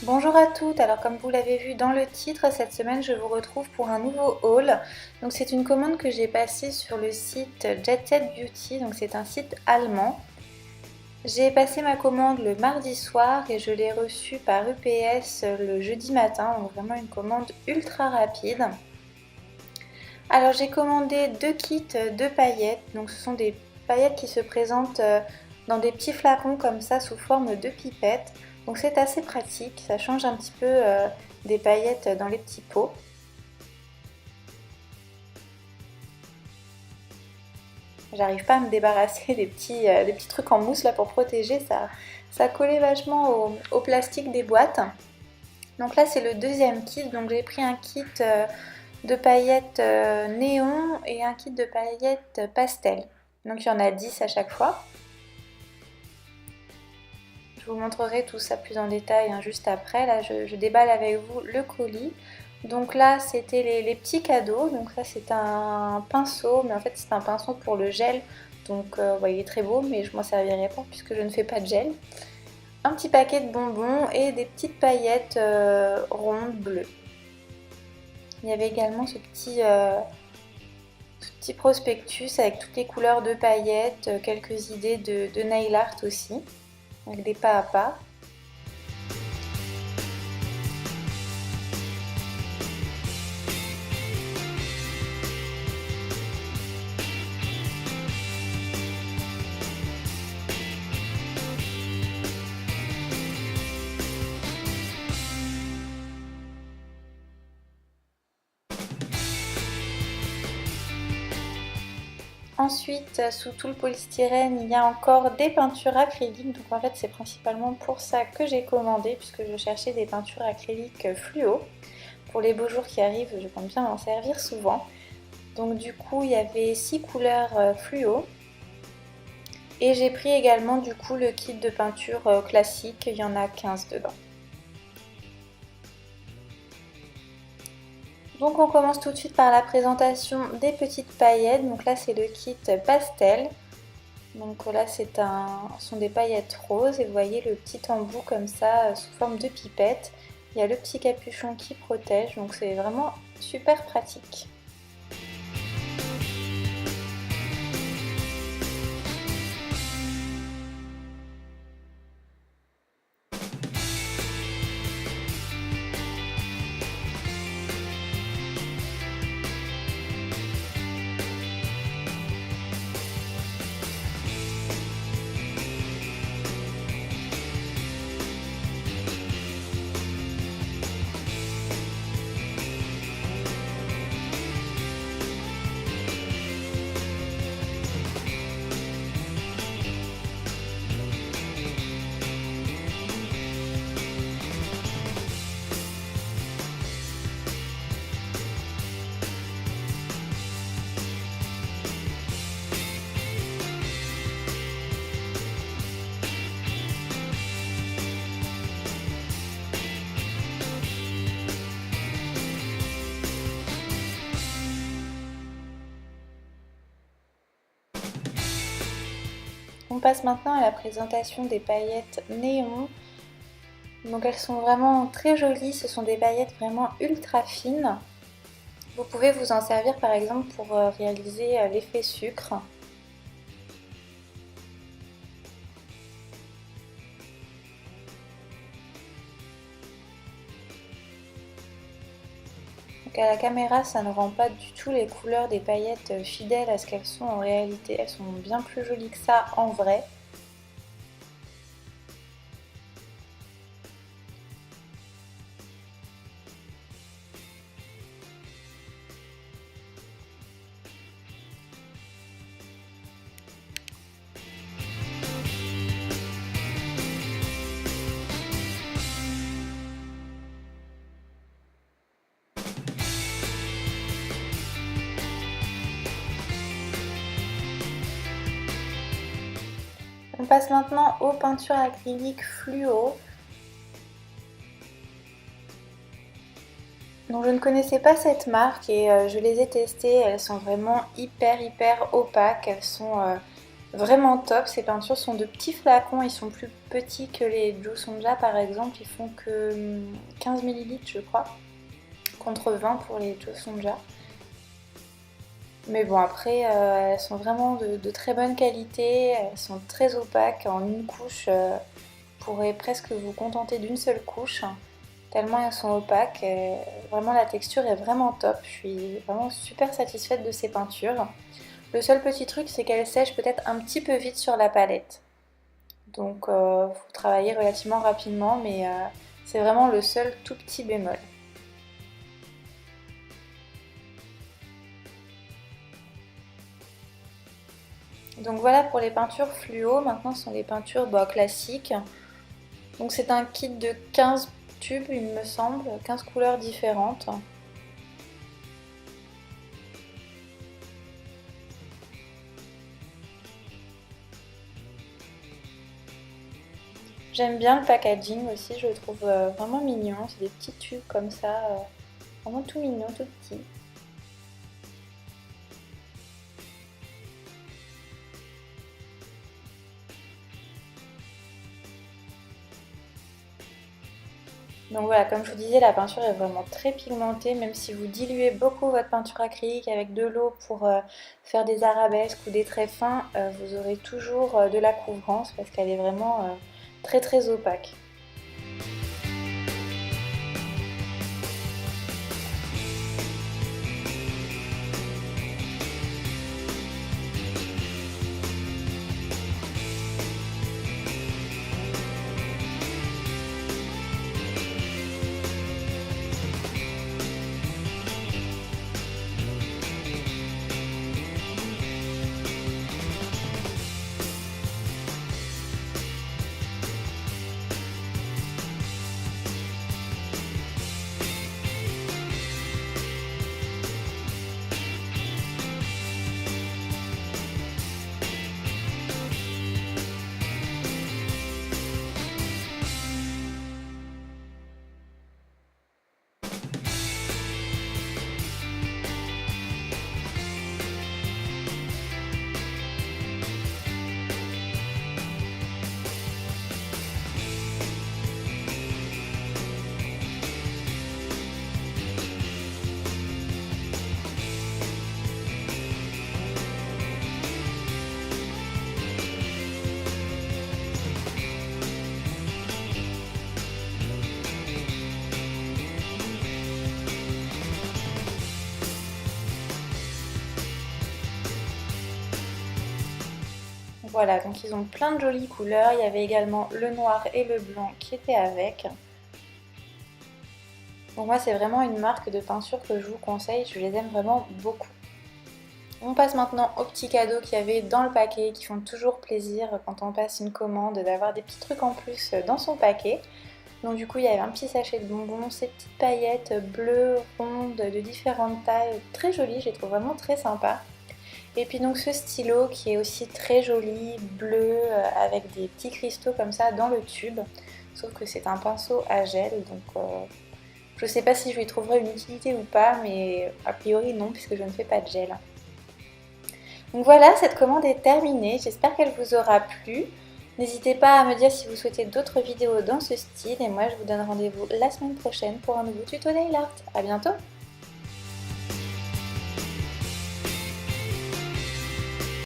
Bonjour à toutes, alors comme vous l'avez vu dans le titre, cette semaine je vous retrouve pour un nouveau haul. Donc c'est une commande que j'ai passée sur le site Jet Set Beauty, donc c'est un site allemand. J'ai passé ma commande le mardi soir et je l'ai reçue par UPS le jeudi matin, donc vraiment une commande ultra rapide. Alors j'ai commandé deux kits de paillettes, donc ce sont des paillettes qui se présentent dans des petits flacons comme ça sous forme de pipettes. Donc c'est assez pratique, ça change un petit peu des paillettes dans les petits pots. J'arrive pas à me débarrasser des petits trucs en mousse là pour protéger, ça collait vachement au plastique des boîtes. Donc là c'est le deuxième kit, donc j'ai pris un kit de paillettes néon et un kit de paillettes pastel. Donc il y en a 10 à chaque fois. Je vous montrerai tout ça plus en détail juste après. Là je déballe avec vous le colis. Donc là c'était les petits cadeaux. Donc ça c'est un pinceau, mais en fait c'est un pinceau pour le gel. Donc il est très beau, mais je m'en servirai pas puisque je ne fais pas de gel. Un petit paquet de bonbons et des petites paillettes rondes bleues. Il y avait également ce petit prospectus avec toutes les couleurs de paillettes, quelques idées de nail art aussi, avec des pas à pas. Ensuite, sous tout le polystyrène, il y a encore des peintures acryliques. Donc en fait, c'est principalement pour ça que j'ai commandé, puisque je cherchais des peintures acryliques fluo. Pour les beaux jours qui arrivent, je compte bien m'en servir souvent. Donc du coup, il y avait 6 couleurs fluo. Et j'ai pris également du coup le kit de peinture classique, il y en a 15 dedans. Donc on commence tout de suite par la présentation des petites paillettes. Donc là c'est le kit pastel. Donc là ce sont des paillettes roses et vous voyez le petit embout comme ça sous forme de pipette. Il y a le petit capuchon qui protège, donc c'est vraiment super pratique. On passe maintenant à la présentation des paillettes néon. Donc elles sont vraiment très jolies, ce sont des paillettes vraiment ultra fines. Vous pouvez vous en servir par exemple pour réaliser l'effet sucre. Donc à la caméra, ça ne rend pas du tout les couleurs des paillettes fidèles à ce qu'elles sont en réalité. Elles sont bien plus jolies que ça en vrai. On passe maintenant aux peintures acryliques fluo. Donc je ne connaissais pas cette marque et je les ai testées, elles sont vraiment hyper opaques, elles sont Vraiment top, ces peintures sont de petits flacons, ils sont plus petits que les Joe Sonja par exemple, ils font que 15 ml je crois, contre 20 pour les Joe Sonja. Mais bon après elles sont vraiment de très bonne qualité, elles sont très opaques, en une couche vous pourrez presque vous contenter d'une seule couche, tellement elles sont opaques, vraiment la texture est vraiment top, je suis vraiment super satisfaite de ces peintures. Le seul petit truc, c'est qu'elle sèche peut-être un petit peu vite sur la palette. Donc, faut travailler relativement rapidement, mais c'est vraiment le seul tout petit bémol. Donc voilà pour les peintures fluo. Maintenant, ce sont les peintures classiques. Donc c'est un kit de 15 tubes, il me semble, 15 couleurs différentes. J'aime bien le packaging aussi, je le trouve vraiment mignon. C'est des petits tubes comme ça, vraiment tout mignon, tout petit. Donc voilà, comme je vous disais, la peinture est vraiment très pigmentée, même si vous diluez beaucoup votre peinture acrylique avec de l'eau pour faire des arabesques ou des traits fins, vous aurez toujours de la couvrance parce qu'elle est vraiment très très opaque. Voilà, donc ils ont plein de jolies couleurs. Il y avait également le noir et le blanc qui étaient avec. Donc moi, c'est vraiment une marque de peinture que je vous conseille. Je les aime vraiment beaucoup. On passe maintenant aux petits cadeaux qu'il y avait dans le paquet qui font toujours plaisir quand on passe une commande d'avoir des petits trucs en plus dans son paquet. Donc du coup il y avait un petit sachet de bonbons, ces petites paillettes bleues, rondes, de différentes tailles, très jolies, je les trouve vraiment très sympas. Et puis donc ce stylo qui est aussi très joli, bleu, avec des petits cristaux comme ça dans le tube. Sauf que c'est un pinceau à gel, donc je sais pas si je lui trouverai une utilité ou pas, mais a priori non puisque je ne fais pas de gel. Donc voilà, cette commande est terminée, j'espère qu'elle vous aura plu. N'hésitez pas à me dire si vous souhaitez d'autres vidéos dans ce style et moi je vous donne rendez-vous la semaine prochaine pour un nouveau tuto nail art. A bientôt!